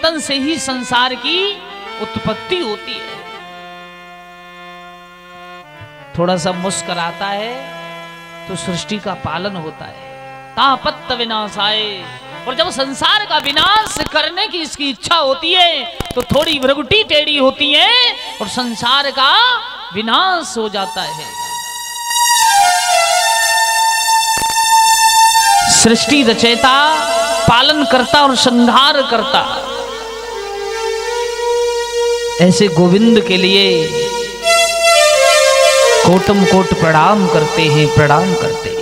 चेतन से ही संसार की उत्पत्ति होती है। थोड़ा सा मुस्कुराता है तो सृष्टि का पालन होता है। तापत्त विनाशाय, और जब संसार का विनाश करने की इसकी इच्छा होती है तो थोड़ी भ्रगुटी टेढ़ी होती है और संसार का विनाश हो जाता है। सृष्टि रचयिता, पालन करता और संहार करता, ऐसे गोविंद के लिए कोटम कोट प्रणाम करते हैं, प्रणाम करते हैं।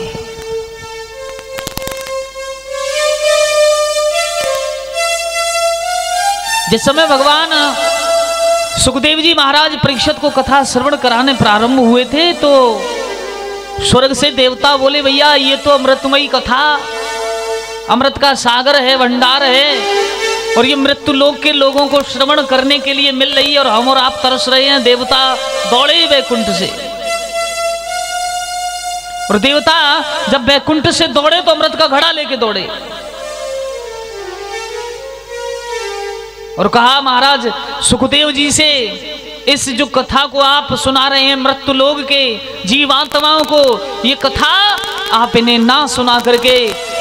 जिस समय भगवान सुखदेव जी महाराज परीक्षित को कथा श्रवण कराने प्रारंभ हुए थे तो स्वर्ग से देवता बोले, भैया ये तो अमृतमयी कथा, अमृत का सागर है, भंडार है, और ये मृत्यु लोक के लोगों को श्रवण करने के लिए मिल रही है और हम और आप तरस रहे हैं। देवता दौड़े वैकुंठ से, और देवता जब वैकुंठ से दौड़े तो अमृत का घड़ा लेके दौड़े और कहा, महाराज सुखदेव जी से इस जो कथा को आप सुना रहे हैं मृत्यु लोक के जीवात्माओं को, ये कथा आप इन्हें ना सुना करके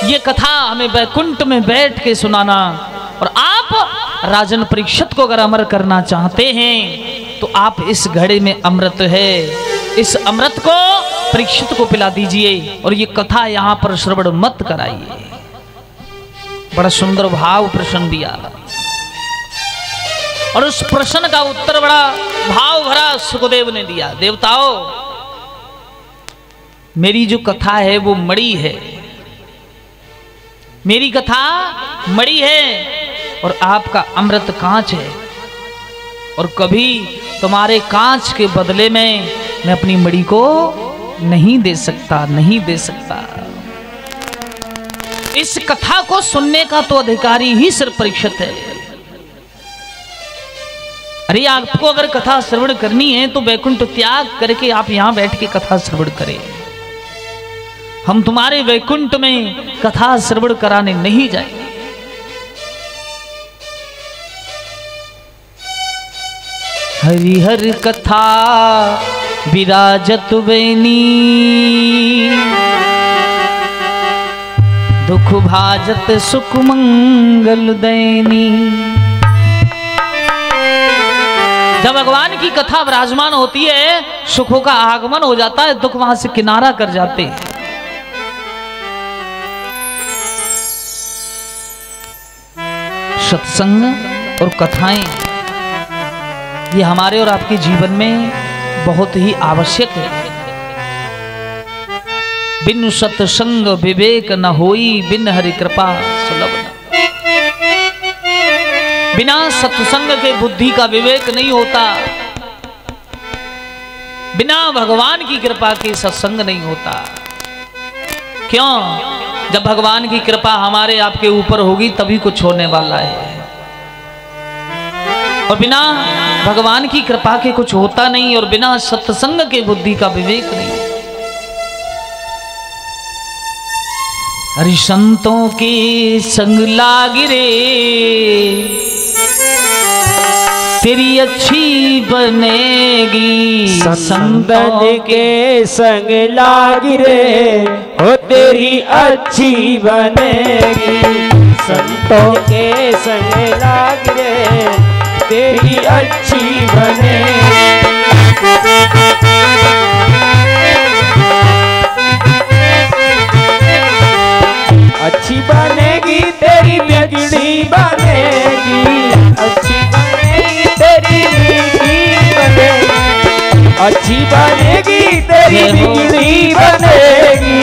ये कथा हमें वैकुंठ में बैठ के सुनाना, और आप राजन परीक्षित को अगर अमर करना चाहते हैं तो आप इस घड़े में अमृत है, इस अमृत को परीक्षित को पिला दीजिए और ये कथा यहाँ पर श्रवण मत कराइए। बड़ा सुंदर भाव प्रश्न दिया और उस प्रश्न का उत्तर बड़ा भाव भरा सुखदेव ने दिया। देवताओं, मेरी जो कथा है वो मणि है, मेरी कथा मणि है और आपका अमृत कांच है, और कभी तुम्हारे कांच के बदले में मैं अपनी मणि को नहीं दे सकता, नहीं दे सकता। इस कथा को सुनने का तो अधिकारी ही सिर्फ परीक्षित है। अरे आपको अगर कथा श्रवण करनी है तो वैकुंठ त्याग करके आप यहां बैठ के कथा श्रवण करें। हम तुम्हारे वैकुंठ में कथा श्रवण कराने नहीं जाएंगे। हरिहर कथा विराजत वेनी, दुख भाजत सुख मंगल दैनी। जब भगवान की कथा विराजमान होती है सुखों का आगमन हो जाता है, दुख वहां से किनारा कर जाते हैं। सत्संग और कथाएं ये हमारे और आपके जीवन में बहुत ही आवश्यक है। बिन सत्संग विवेक न होई, बिन हरि कृपा सुलभ न। बिना सत्संग के बुद्धि का विवेक नहीं होता, बिना भगवान की कृपा के सत्संग नहीं होता। क्यों? जब भगवान की कृपा हमारे आपके ऊपर होगी तभी कुछ होने वाला है, और बिना भगवान की कृपा के कुछ होता नहीं, और बिना सत्संग के बुद्धि का विवेक नहीं। हरि संतों के संग लाग रे, तेरी अच्छी बनेगी। संतन के संग लाग रे, हो तेरी अच्छी बनेगी। संतों के संग लाग रे, तेरी अच्छी बनेगी। अच्छी बनेगी तेरी बिगड़ी बनेगी, अच्छी बनेगी तेरी मीठी बनेगी, अच्छी बनेगी तेरी बिगड़ी बनेगी,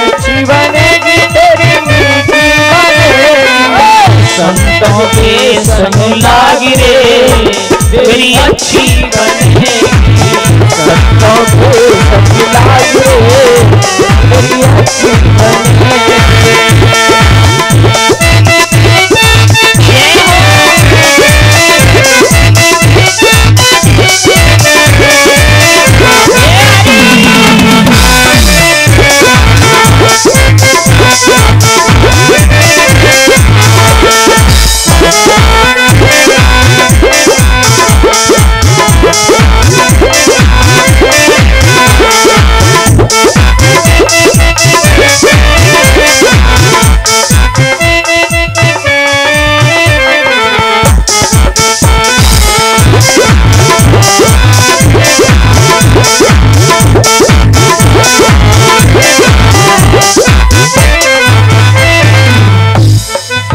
अच्छी बनेगी तेरी मीठी बनेगी। संतों के संग लाग रे, तेरी अच्छी बनेगी। संतों के संग लाग रे, तेरी अच्छी बनेगी।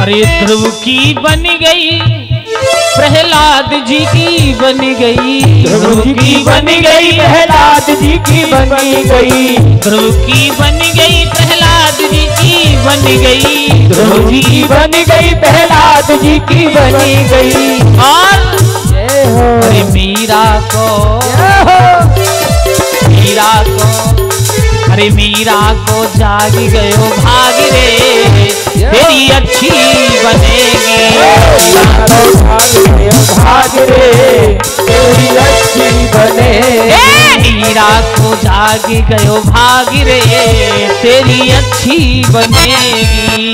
अरे ध्रुव की बन गई, प्रहलाद जी की बन गई, ध्रुव की बन गई, प्रहलाद जी की बन गई, ध्रुव की बन गई, प्रहलाद जी की बन गई, ध्रुव की बन गई, प्रहलाद जी की बन गई। और अरे मीरा को, मीरा को, अरे मीरा को जाग गयो भाग रे, तेरी अच्छी बनेगी। भाग रे, तेरी अच्छी बने। मीरा को जाग गयो भाग रे, तेरी अच्छी बनेगी।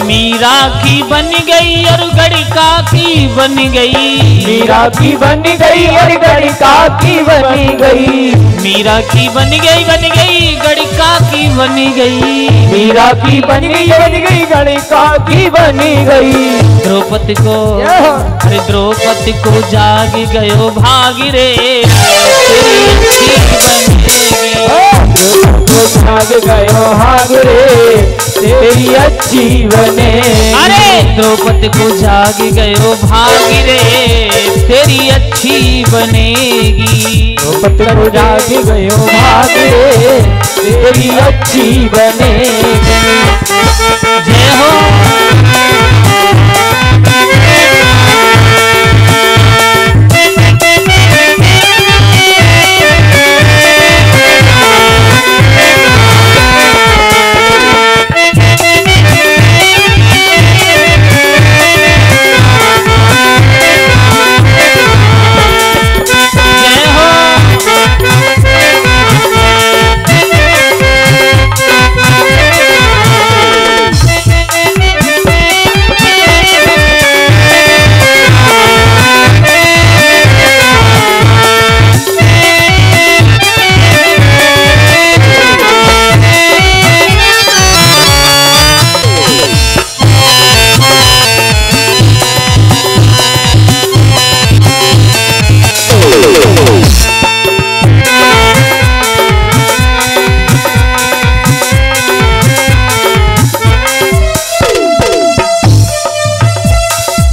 मीरा की बन गई और गड़िका की बन गई, मीरा की बन गई और गड़िका की बन गई, मीरा की बन गई, गड़िका की बन गई, मीरा की बन गई, गड़िका की बन गई। द्रौपदी को, अरे द्रौपदी को जाग गयो भाग रे, तेरी अच्छी बनेगी। भाग गयो भाग रे, तेरी अच्छी बने। अरे द्रौपदी को जाग गयो भाग रे, तेरी अच्छी बनेगी। द्रौपदी को जाग गयो भाग रे, तेरी अच्छी बनेगी। जय हो।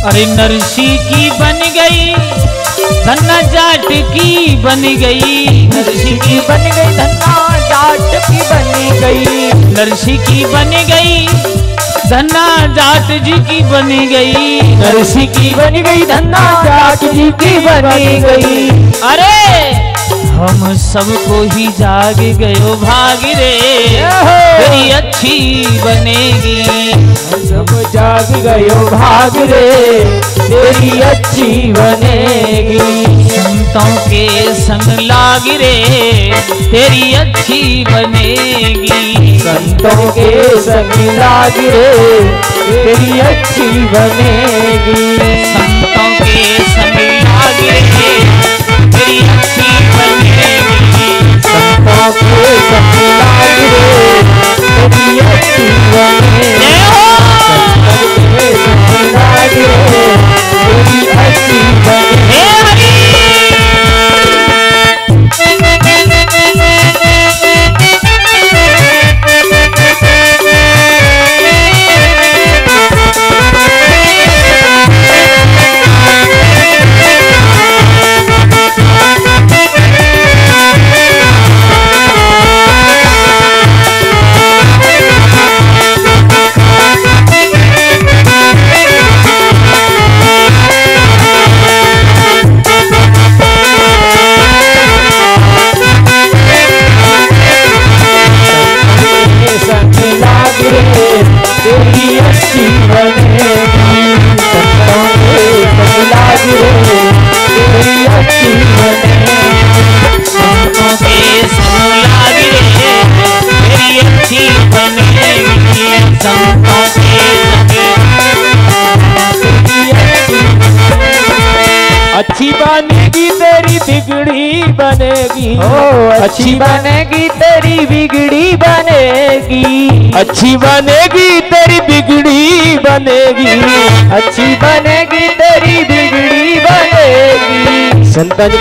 अरे नरसी की बन गई, धन्ना जाट की बन गई, नरसी की बन गई, धन्ना जाट की बन गई, नरसी की बन गई, धन्ना जाट जी की बन गई, नरसी की बन गई, धन्ना जाट जी की बन गई। अरे हम सबको ही जाग गयो भाग रे, तेरी अच्छी बनेगी। सब जाग गयो भाग रे, तेरी अच्छी बनेगी। संतों के संग लाग रे, तेरी अच्छी बनेगी। संतों के संग लाग रे, तेरी अच्छी बनेगी। संतों के संग लाग रे, तेरी अच्छी बनेगी। संतों के संग लाग रे, तेरी अच्छी बनेगी। संतों के संग लाग रे, तेरी अच्छी बनेगी। तेरी अच्छी बनेगी। संतों के संग लाज रे तेरी अच्छी बनेगी। संतों के संग लाज रे तेरी अच्छी बनेगी। संतों के अच्छी बनेगी तेरी बिगड़ी बनेगी। अच्छी बनेगी तेरी बिगड़ी बनेगी। अच्छी बनेगी तेरी बिगड़ी बनेगी। अच्छी बनेगी तेरी बिगड़ी बनेगी। संतन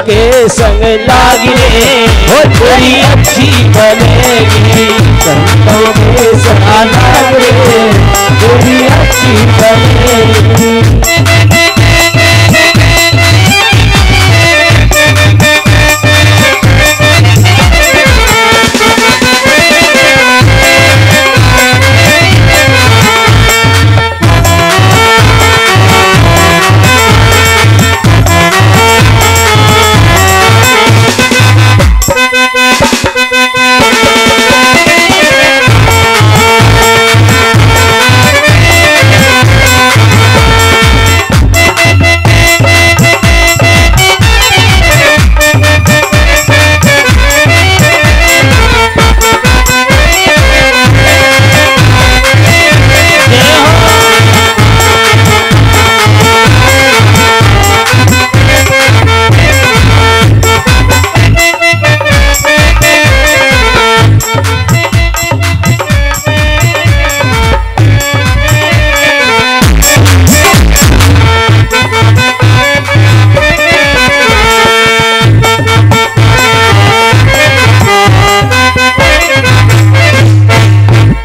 के संग लागी रे वो तेरी अच्छी बनेगी। संतों के संग लागी रे तेरी अच्छी बनेगी।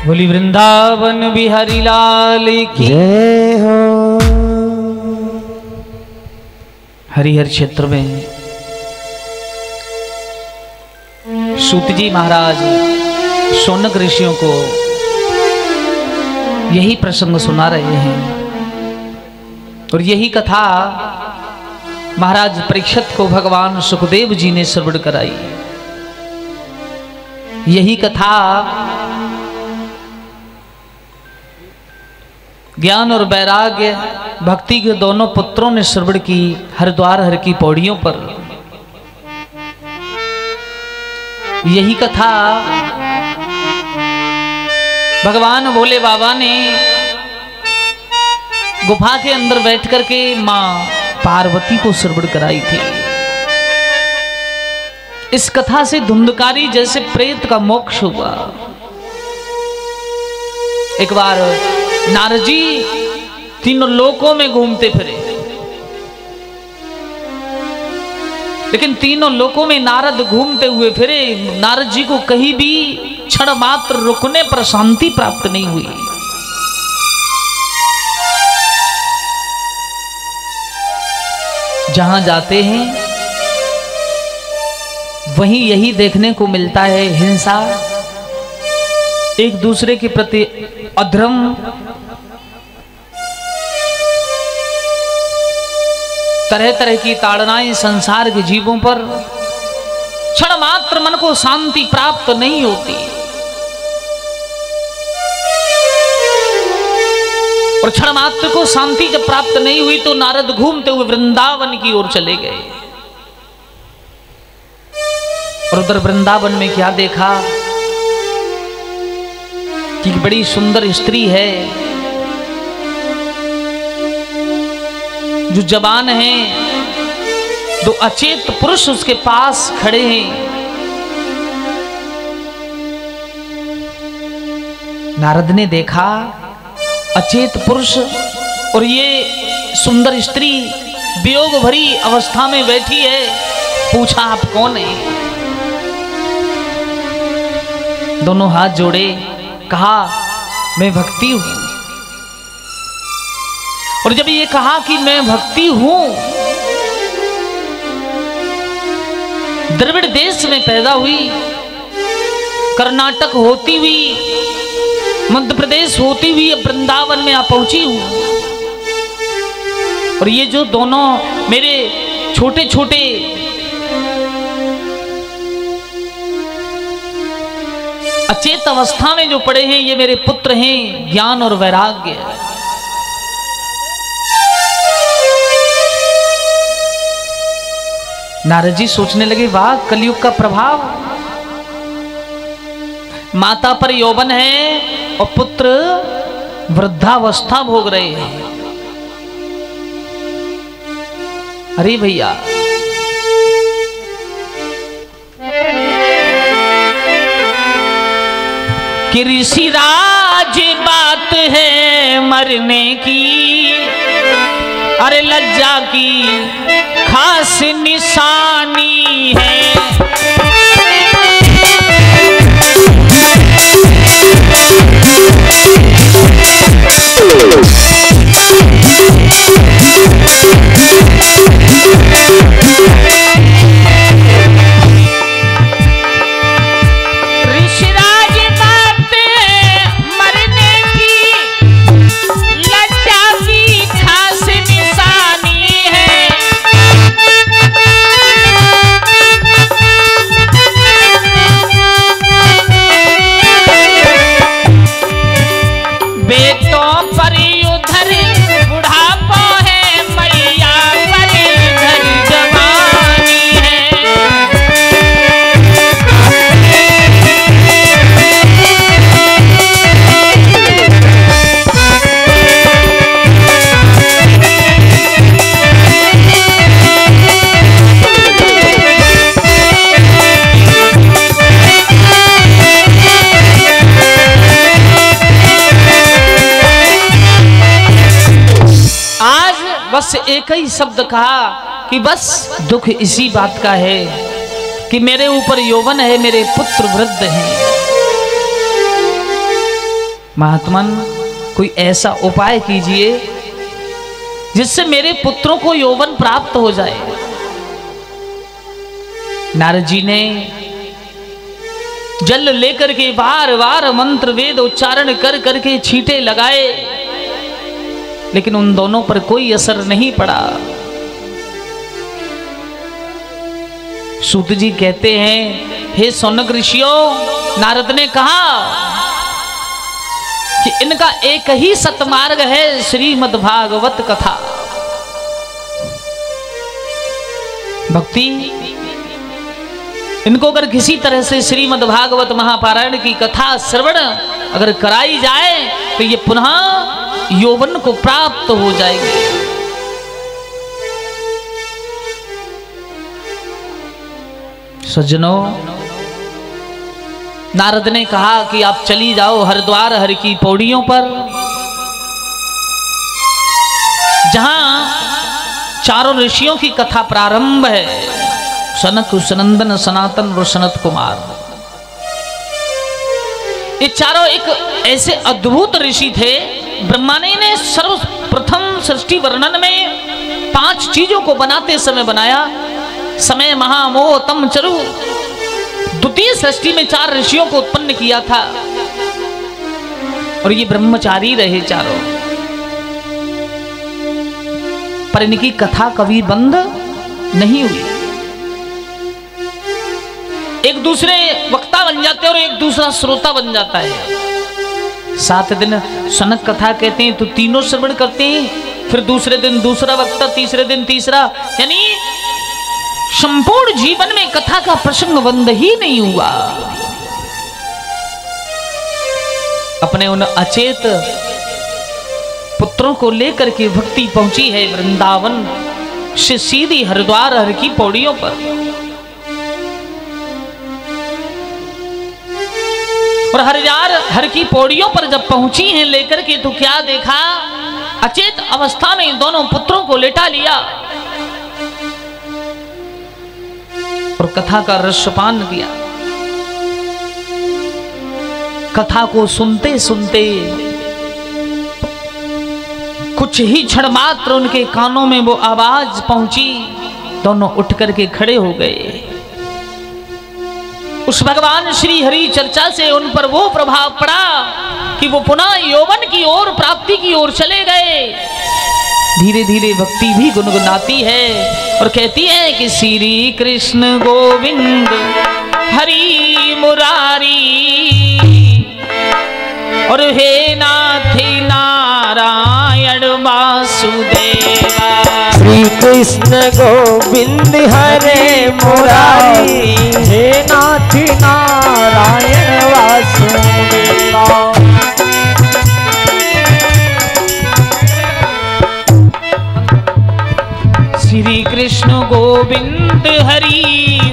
बोली वृंदावन बिहारी लाल की जय हो। हरिहर क्षेत्र में सूत जी महाराज शौनक ऋषियों को यही प्रसंग सुना रहे हैं और यही कथा महाराज परीक्षित को भगवान सुखदेव जी ने श्रवण कराई। यही कथा ज्ञान और वैराग्य भक्ति के दोनों पुत्रों ने श्रवण की हरिद्वार हर की पौड़ियों पर। यही कथा भगवान भोले बाबा ने गुफा के अंदर बैठ करके मां पार्वती को श्रवण कराई थी। इस कथा से धुंधकारी जैसे प्रेत का मोक्ष हुआ। एक बार नारद जी तीनों लोकों में घूमते फिरे, लेकिन तीनों लोकों में नारद घूमते हुए फिरे, नारद जी को कहीं भी क्षण मात्र रुकने पर शांति प्राप्त नहीं हुई। जहां जाते हैं वहीं यही देखने को मिलता है, हिंसा, एक दूसरे के प्रति अधर्म, तरह तरह की ताड़नाएं संसार के जीवों पर। क्षण मात्र मन को शांति प्राप्त नहीं होती और क्षण मात्र को शांति जब प्राप्त नहीं हुई तो नारद घूमते हुए वृंदावन की ओर चले गए। और उधर वृंदावन में क्या देखा कि बड़ी सुंदर स्त्री है जो जवान है, दो अचेत पुरुष उसके पास खड़े हैं। नारद ने देखा अचेत पुरुष और ये सुंदर स्त्री वियोग भरी अवस्था में बैठी है। पूछा आप कौन है? दोनों हाथ जोड़े, कहा मैं भक्ति हूं। और जब ये कहा कि मैं भक्ति हूं, द्रविड़ देश में पैदा हुई, कर्नाटक होती हुई, मध्य प्रदेश होती हुई अब वृंदावन में आ पहुंची हूं। और ये जो दोनों मेरे छोटे छोटे अचेत अवस्था में जो पड़े हैं ये मेरे पुत्र हैं, ज्ञान और वैराग्य। नारद जी सोचने लगे, वाह कलयुग का प्रभाव, माता पर यौवन है और पुत्र वृद्धावस्था भोग रहे हैं। अरे भैया, कि ऋषि राज बात है मरने की, अरे लज्जा की खास निशानी है। बस एक ही शब्द कहा कि बस दुख इसी बात का है कि मेरे ऊपर यौवन है, मेरे पुत्र वृद्ध हैं। महात्मन, कोई ऐसा उपाय कीजिए जिससे मेरे पुत्रों को यौवन प्राप्त हो जाए। नारद जी ने जल लेकर के बार बार मंत्र वेद उच्चारण कर करके छींटे लगाए, लेकिन उन दोनों पर कोई असर नहीं पड़ा। सूत जी कहते हैं, हे सौनक ऋषियों, नारद ने कहा कि इनका एक ही सतमार्ग है, श्रीमद् भागवत कथा भक्ति। इनको अगर किसी तरह से श्रीमद् भागवत महापारायण की कथा श्रवण अगर कराई जाए तो ये पुनः यौवन को प्राप्त हो जाएंगे। सज्जनों, नारद ने कहा कि आप चली जाओ हरिद्वार हर की पौड़ियों पर, जहां चारों ऋषियों की कथा प्रारंभ है, सनक, सनंदन, सनातन और सनत कुमार। ये चारों एक ऐसे अद्भुत ऋषि थे। ब्रह्मा ने सर्वप्रथम सृष्टि वर्णन में 5 चीजों को बनाते समय बनाया। समय, महामोह, तम, चरु। द्वितीय सृष्टि में 4 ऋषियों को उत्पन्न किया था और ये ब्रह्मचारी रहे चारों, पर इनकी कथा कभी बंद नहीं हुई। एक दूसरे वक्ता बन जाते हैं और एक दूसरा श्रोता बन जाता है। 7 दिन सनक कथा कहते हैं तो तीनों श्रवण करते हैं, फिर दूसरे दिन दूसरा वक्ता, तीसरे दिन तीसरा, यानी संपूर्ण जीवन में कथा का प्रसंग बंद ही नहीं हुआ। अपने उन अचेत पुत्रों को लेकर के भक्ति पहुंची है वृंदावन से सीधी हरिद्वार हर की पौड़ियों पर। और हरिद्वार हर की पौड़ियों पर जब पहुंची हैं लेकर के, तो क्या देखा, अचेत अवस्था में दोनों पुत्रों को लेटा लिया और कथा का रसपान किया। कथा को सुनते सुनते कुछ ही क्षण मात्र उनके कानों में वो आवाज पहुंची, दोनों उठ करके खड़े हो गए। उस भगवान श्री हरि चर्चा से उन पर वो प्रभाव पड़ा कि वो पुनः यौवन की ओर, प्राप्ति की ओर चले गए। धीरे धीरे भक्ति भी गुनगुनाती है और कहती है कि श्री कृष्ण गोविंद हरि मुरारी। और हे नाथ नारायण वासुदेवा। श्री कृष्ण गोविंद हरे मुरारी, हे नाथ नारायण वासुदेवा। श्री कृष्ण गोविंद हरि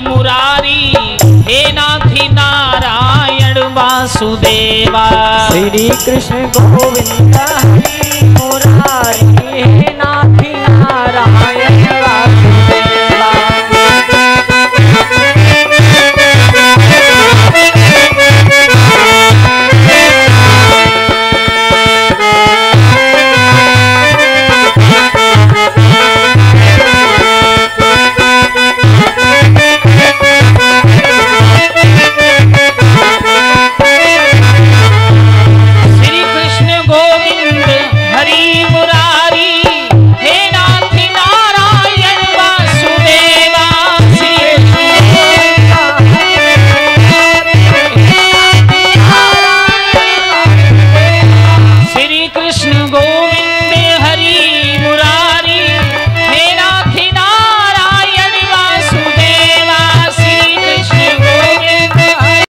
मुरारी, हे नाथ नारायण वासुदेवा। श्री कृष्ण गोविंद हरि मुरारी,